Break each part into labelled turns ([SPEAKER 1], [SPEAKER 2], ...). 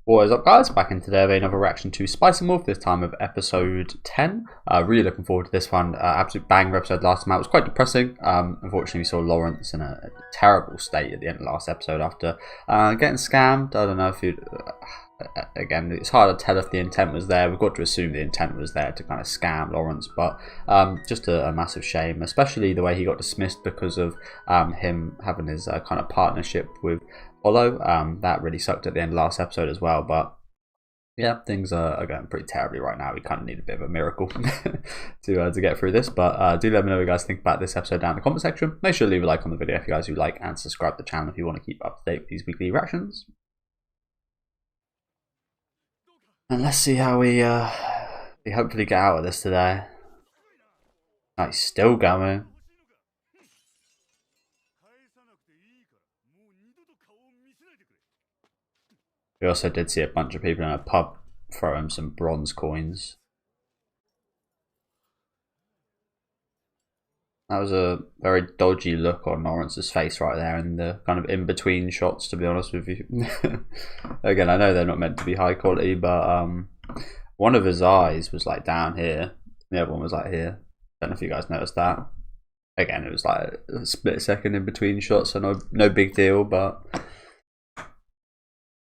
[SPEAKER 1] What is up, guys? Back in today with another reaction to Spice and Wolf, this time of episode 10. Really looking forward to this one. Absolute banger episode last time out. It was quite depressing. Unfortunately, we saw Lawrence in a terrible state at the end of the last episode after getting scammed. I don't know if you'd... again, it's hard to tell if the intent was there. We've got to assume the intent was there to kind of scam Lawrence, but just a massive shame, especially the way he got dismissed because of him having his kind of partnership with Follow. That really sucked at the end of last episode as well, but yeah, things are going pretty terribly right now. We kind of need a bit of a miracle to get through this, but do let me know what you guys think about this episode down in the comment section. Make sure to leave a like on the video if you guys do like, and subscribe to the channel if you want to keep up to date with these weekly reactions. And let's see how we hopefully get out of this today. Oh, he's still going. We also did see a bunch of people in a pub throwing some bronze coins. That was a very dodgy look on Lawrence's face right there in the kind of in-between shots, to be honest with you. Again, I know they're not meant to be high quality, but one of his eyes was like down here. The other one was like here. Don't know if you guys noticed that. Again, it was like a split second in between shots, so no big deal, but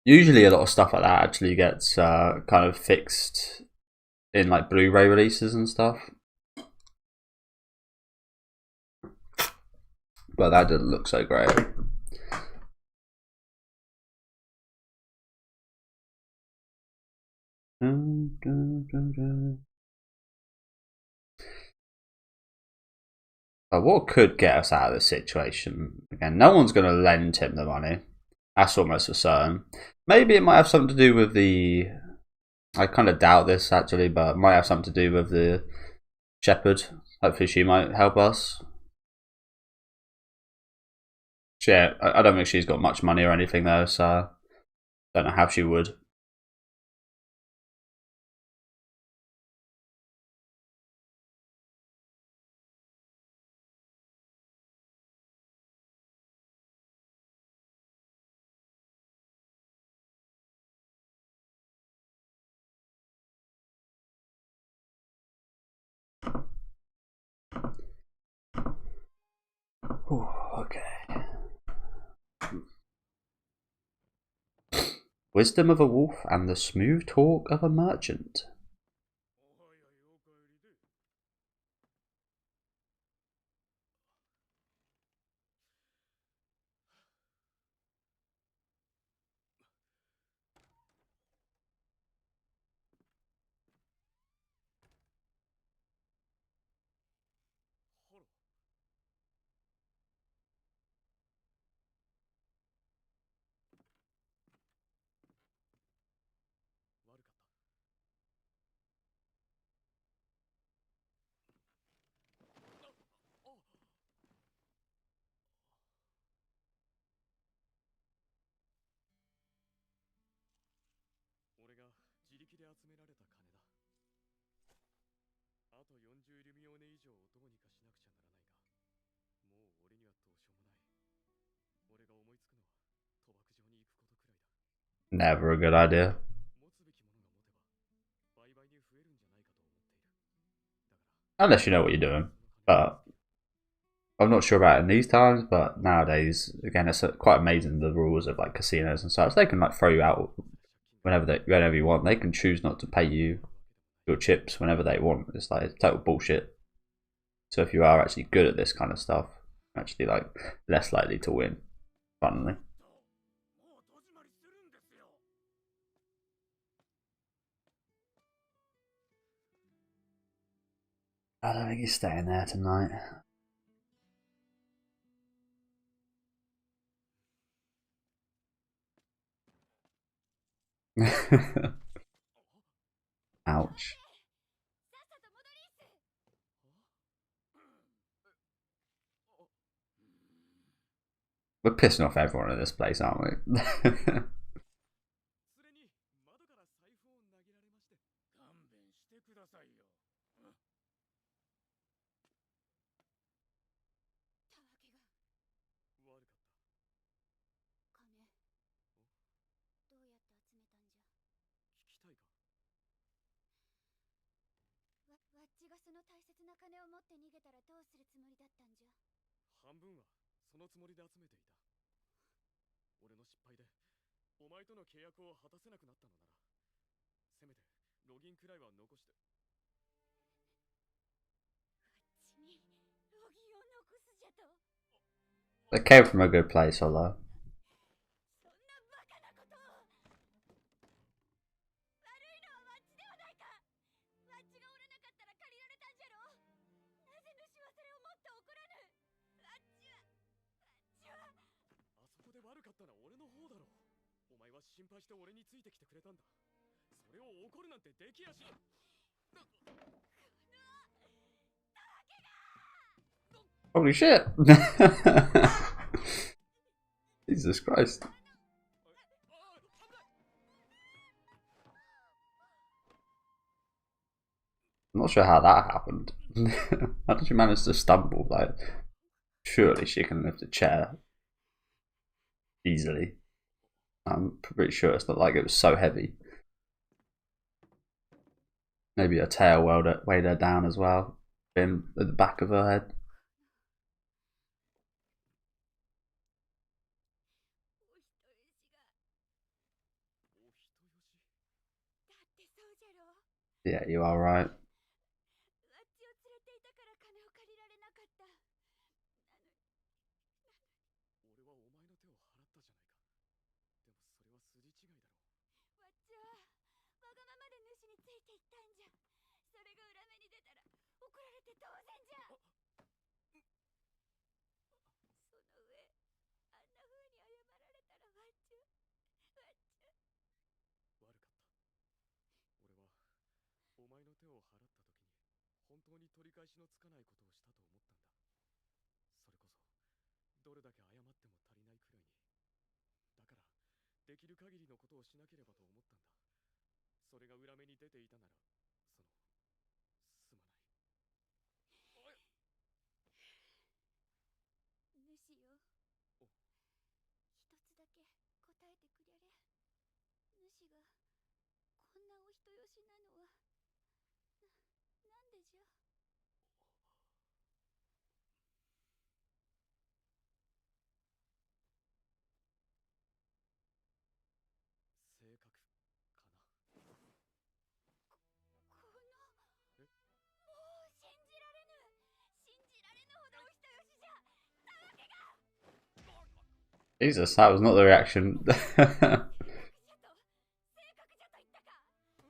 [SPEAKER 1] usually a lot of stuff like that actually gets kind of fixed in like Blu-ray releases and stuff. But that didn't look so great. But what could get us out of this situation? Again, no one's going to lend him the money. That's almost for certain. Maybe it might have something to do with the... I kind of doubt this actually, but it might have something to do with the shepherd. Hopefully she might help us. Yeah, I don't think she's got much money or anything though, so I don't know how she would. Ooh, okay. Wisdom of a wolf and the smooth talk of a merchant. Never a good idea. Unless you know what you're doing. But I'm not sure about it in these times, but nowadays, again, it's quite amazing the rules of like casinos and such. They can like throw you out whenever you want. They can choose not to pay you your chips whenever they want. It's like total bullshit. So if you are actually good at this kind of stuff, you're actually like less likely to win. Funnily. I don't think he's staying there tonight. Ouch. We're pissing off everyone in this place, aren't we?
[SPEAKER 2] ちがその大切な金を持って逃げたらどうするつもりだったんじゃ。
[SPEAKER 3] 半分はそのつもりで集めていた。俺の失敗でお前との契約を果たせなくなったのなら、せめてロギンくらいは残して。
[SPEAKER 2] あっちにロギンを残すじゃと。
[SPEAKER 1] They came from a good place, although.
[SPEAKER 2] そんなバカなことを。悪いのはわっちではないか。わっちがおれなかったら借りられたんじゃろ。なぜ主はそれをもっと怒らぬ。わっちは
[SPEAKER 3] あそこで悪かったのは俺の方だろ。お前は心配して俺についてきてくれたんだ。それを怒るなんてできやしない。
[SPEAKER 1] Holy shit! Jesus Christ. I'm not sure how that happened. How did you manage to stumble? Like, surely she can lift a chair easily. I'm pretty sure it's not like it was so heavy. Maybe her tail weighed her down as well, in at the back of her head.
[SPEAKER 2] だってそうじゃろ。
[SPEAKER 1] Yeah, you are right.
[SPEAKER 2] わっちを連れていたから金を借りられなかった。なのに
[SPEAKER 3] 俺はお前の手を払ったじゃないか。でもそれは筋違いだろう。
[SPEAKER 2] わっちはわがままで主についていったんじゃ。それが裏目に出たら怒られて当然じゃ。その上あんな風に謝られたらわっち
[SPEAKER 3] 悪かった。俺はお前の手を払った時に本当に取り返しのつかないことをしたと思ったんだ。それこそどれだけ謝っても足りないくらいに。だからできる限りのことをしなければと思ったんだ。それが裏目に出ていたなら、すまない。
[SPEAKER 2] 主よ、一つだけ答えてくれれ。主がこんなお人よしなのはなんでじゃ。
[SPEAKER 3] 性格かな。え？
[SPEAKER 2] もう信じられぬ。信じられぬほどお人よしじゃ。たわけが。
[SPEAKER 1] Jesus, that was not the reaction.
[SPEAKER 2] 性格じゃと言ったか。嘘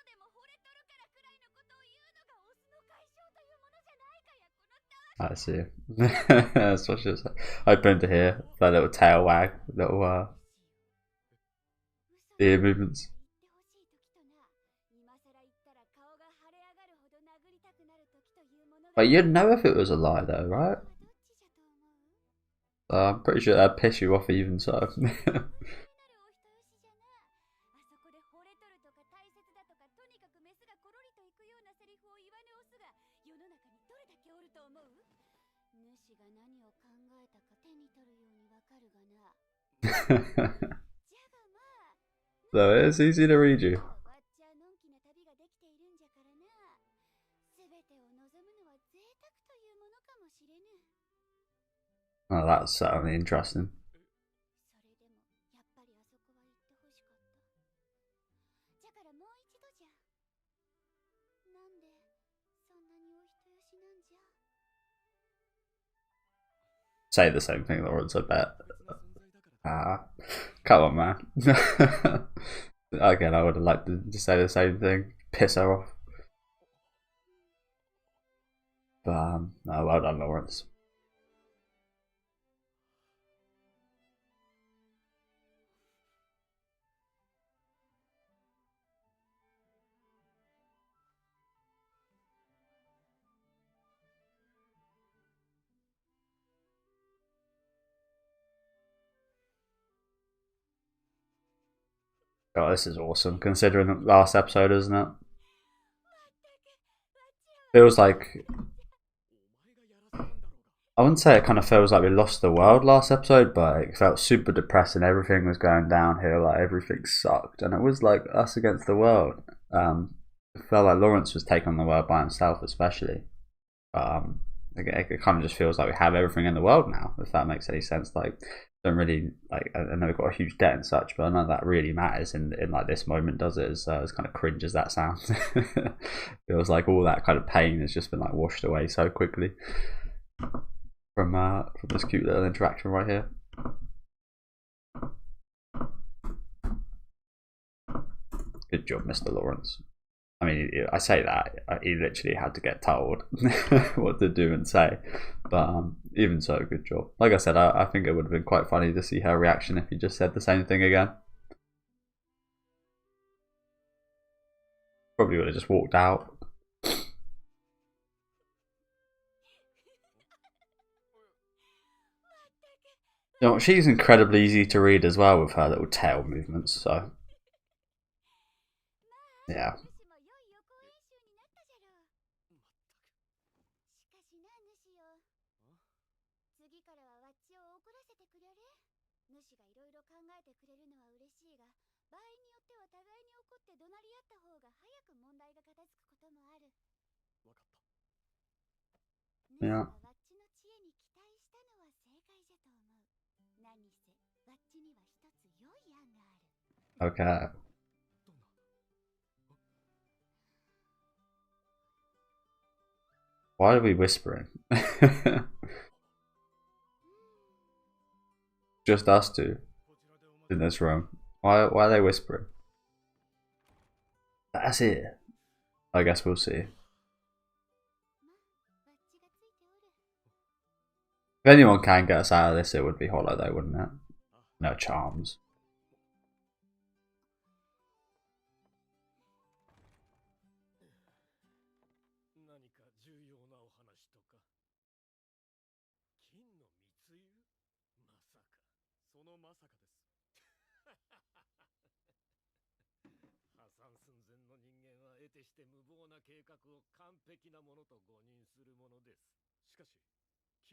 [SPEAKER 2] でも惚れとるからくらいのことを言うのがオスの解消というものじゃないかや、このたわけ。
[SPEAKER 1] I see. That's what she was hoping to hear. That little tail wag, little ear movements. But you'd know if it was a lie, though, right? I'm pretty sure that'd piss you off even so. 主が何を考えたか手に取るようにわかるがな。じゃがまあ、 So it's easy to read you.
[SPEAKER 2] わっちゃのんきな旅ができているんじゃからな。すべてを望むのは贅沢というものかもしれぬ。
[SPEAKER 1] Oh, that's certainly interesting.
[SPEAKER 2] それでもやっぱりあそこは行ってほしかった。じゃからもう一度じゃ。なんでそんなにお人よしなんじゃ。
[SPEAKER 1] Say the same thing that Lawrence said there. Come on, man. Again, I would have liked to say the same thing. Piss her off. But, no, well done, Lawrence. Oh, this is awesome, considering the last episode, isn't it? Feels like... I wouldn't say it kind of feels like we lost the world last episode, but it felt super depressing. Everything was going downhill, like everything sucked, and it was like us against the world. It felt like Lawrence was taking on the world by himself, especially. It kind of just feels like we have everything in the world now, if that makes any sense. Like, don't really like. I know we've got a huge debt and such, but I know that really matters in like this moment, does it? As kind of cringe as that sounds, feels like all that kind of pain has just been like washed away so quickly from this cute little interaction right here. Good job, Mr. Lawrence. I mean, I say that he literally had to get told what to do and say, but even so, good job. Like I said, I think it would have been quite funny to see her reaction if he just said the same thing again. Probably would have just walked out. You know, she's incredibly easy to read as well with her little tail movements, so yeah. Yeah. Okay. Why are we whispering? Just us two in this room. Why are they whispering? That's it. I guess we'll see. If anyone can get us out of this, it would be Hollow, though, wouldn't it? No charms.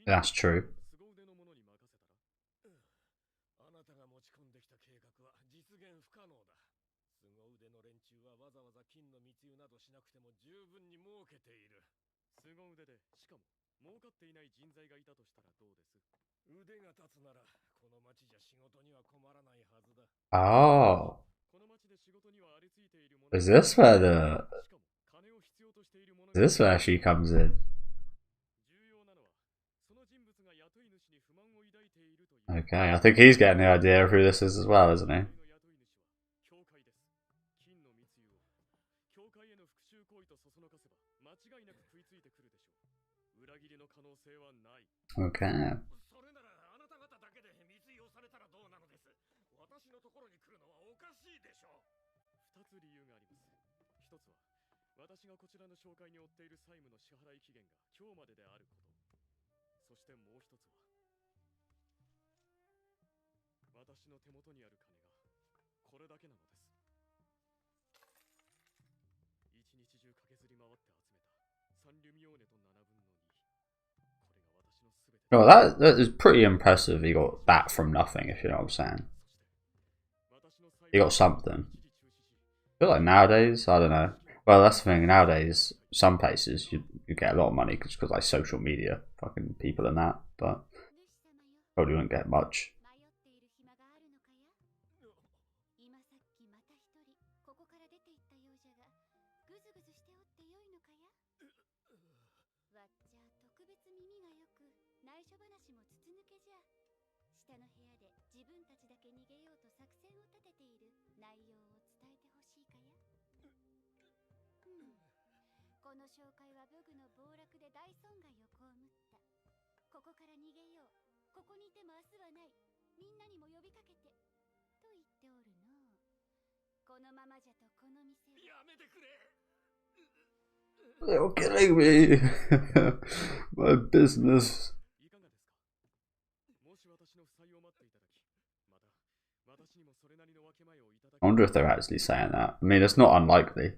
[SPEAKER 1] That's true. Oh. Is this where she comes in? Okay, I think he's getting the idea of who this is as well, isn't he? Okay. Well, that is pretty impressive. He got that from nothing, if you know what I'm saying. He got something. I feel like nowadays, I don't know. Well, that's the thing. Nowadays, some places you get a lot of money because like social media, fucking people and that, but probably wouldn't get much. You're killing me. My business. I wonder if they're actually saying that. I mean, it's not unlikely.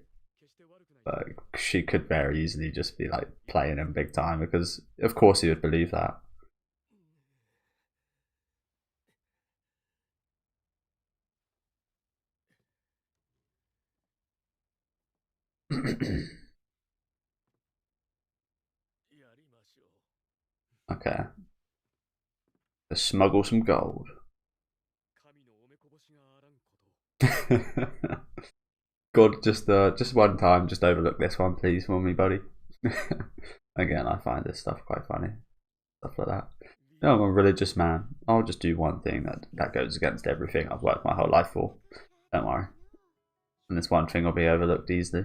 [SPEAKER 1] But she could very easily just be like playing him big time because, of course, he would believe that. Okay. Let's smuggle some gold. God, just one time, just overlook this one, please, for me, buddy. Again, I find this stuff quite funny. Stuff like that. No, I'm a religious man. I'll just do one thing that goes against everything I've worked my whole life for. Don't worry. And this one thing will be overlooked easily.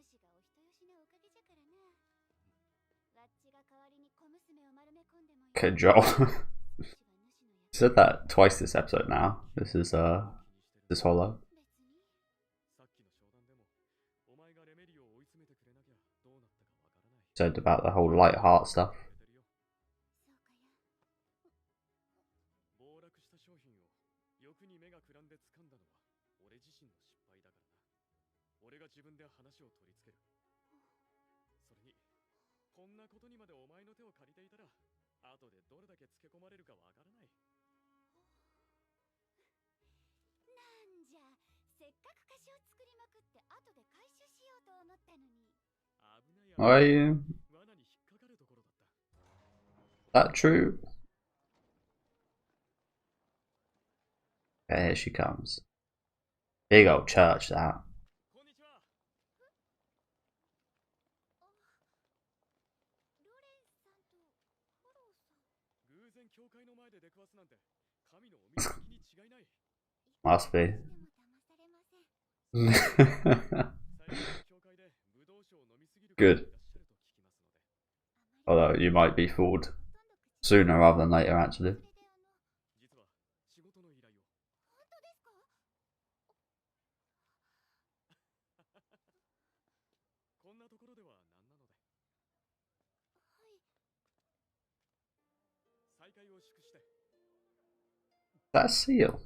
[SPEAKER 2] 主がお人よしなおかげじゃからな。わっちが代わりに小娘を丸め込んでもいい。
[SPEAKER 1] Okay, Joel. Said that twice this episode now. This is Hollow. Said about the whole light heart stuff. Are you? That true? Okay, here she comes. Big old church, that. Must be. Good. Although you might be fooled sooner rather than later, actually. That's Seal.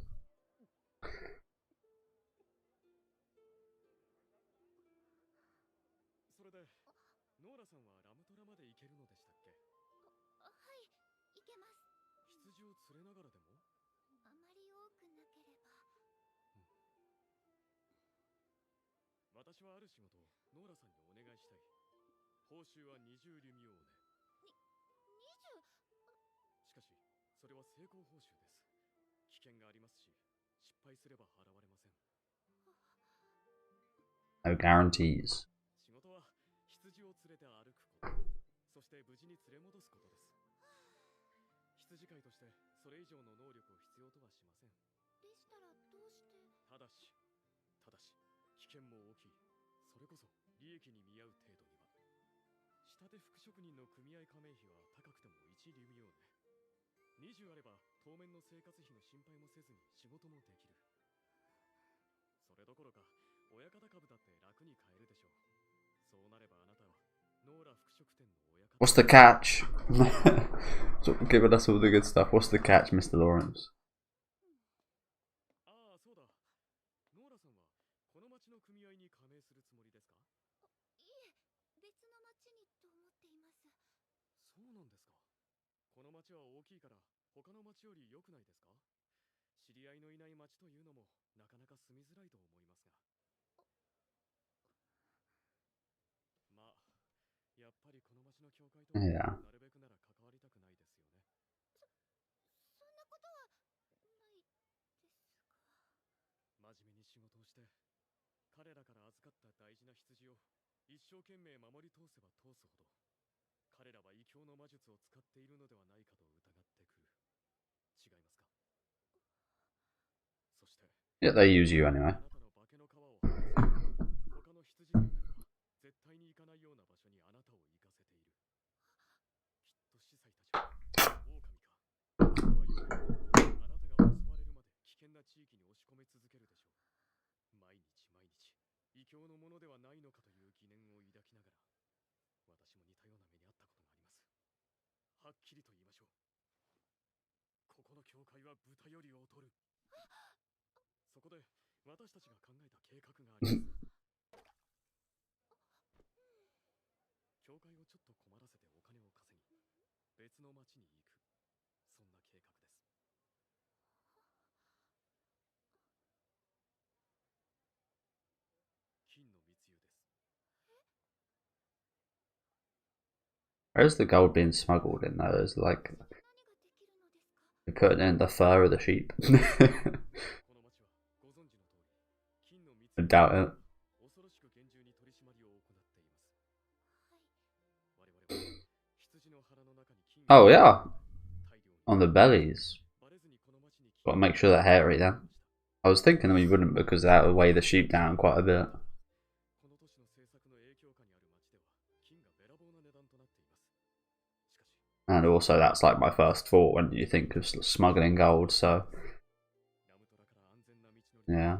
[SPEAKER 1] No guarantees. What's the catch? Giving us all the good stuff. What's the catch, Mr. Lawrence? Yeah. Yeah, they use you anyway.
[SPEAKER 3] 教会は豚より劣る。そこで私たちが考えた計画があります。教会をちょっと困らせてお金を稼ぎ、別の町に行く。そんな計画です。金の密輸です。
[SPEAKER 1] Where's the gold being smuggled in though? Is like they put it in the fur of the sheep. I doubt it. Oh yeah, on the bellies. Got to make sure they're hairy then. I was thinking we wouldn't because that would weigh the sheep down quite a bit. And also that's like my first thought when you think of smuggling gold, so yeah.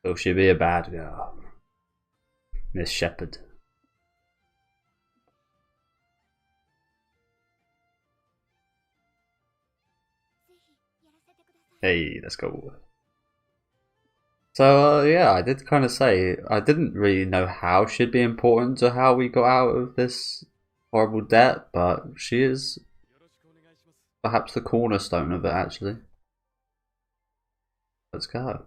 [SPEAKER 1] Will she be a bad girl? Miss Shepherd. Hey, let's go. So yeah, I did kind of say I didn't really know how she'd be important to how we got out of this horrible debt, but she is perhaps the cornerstone of it actually. Let's go.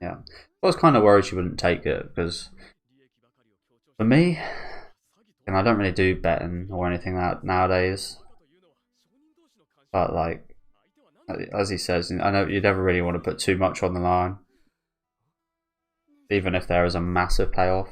[SPEAKER 1] Yeah, I was kind of worried she wouldn't take it because for me, and I don't really do betting or anything like that nowadays. But like, as he says, I know you never really want to put too much on the line, even if there is a massive payoff.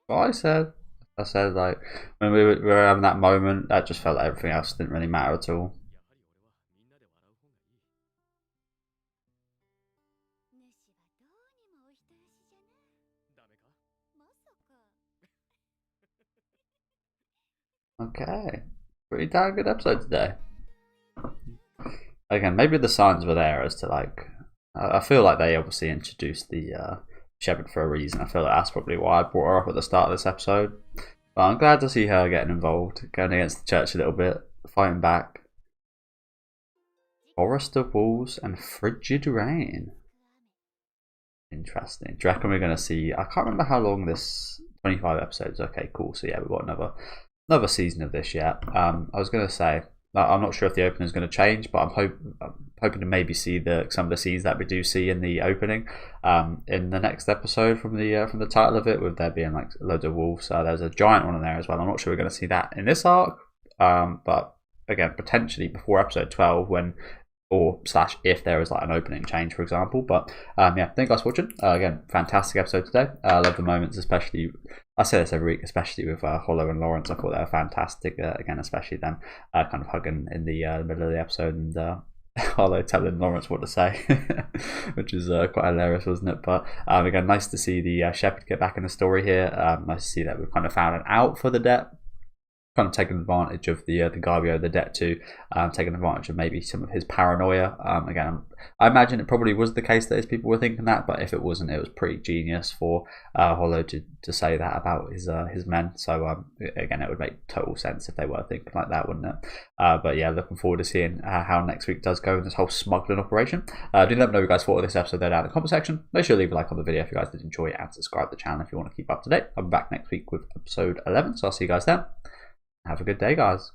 [SPEAKER 1] Well, I said like when we were having that moment, that just felt like everything else didn't really matter at all. Okay, pretty damn good episode today. Again, maybe the signs were there as to like, I feel like they obviously introduced the Shepherd for a reason. I feel like that's probably why I brought her up at the start of this episode. But I'm glad to see her getting involved, going against the church a little bit, fighting back. Forest of Wolves and Frigid Rain. Interesting. Do you reckon we're going to see... I can't remember how long this... 25 episodes. Okay, cool. So yeah, we've got another season of this yet. I was going to say... I'm not sure if the opening is going to change, but I'm hoping to maybe see some of the scenes that we do see in the opening in the next episode from the title of it, with there being like loads of wolves. There's a giant one in there as well. I'm not sure we're going to see that in this arc, but again, potentially before episode 12 when if there is like an opening change, for example. But yeah, thank you guys for watching. Again, fantastic episode today. I love the moments, especially I say this every week, especially with Hollow and Lawrence. I thought they were fantastic. Again, especially them kind of hugging in the middle of the episode and Hollow telling Lawrence what to say, which is quite hilarious, wasn't it? But again, nice to see the Shepherd get back in the story here. Nice to see that we've kind of found an out for the debt. Kind of taken advantage of the Garbio, the debt too, taking advantage of maybe some of his paranoia. Again, I imagine it probably was the case that his people were thinking that, but if it wasn't, it was pretty genius for Hollow to say that about his men. So again, it would make total sense if they were thinking like that, wouldn't it? But yeah, looking forward to seeing how next week does go in this whole smuggling operation. Do let me know what you guys thought of this episode there down in the comment section. Make sure to leave a like on the video if you guys did enjoy it, and subscribe to the channel if you want to keep up to date. I'll be back next week with episode 11, so I'll see you guys then. Have a good day, guys.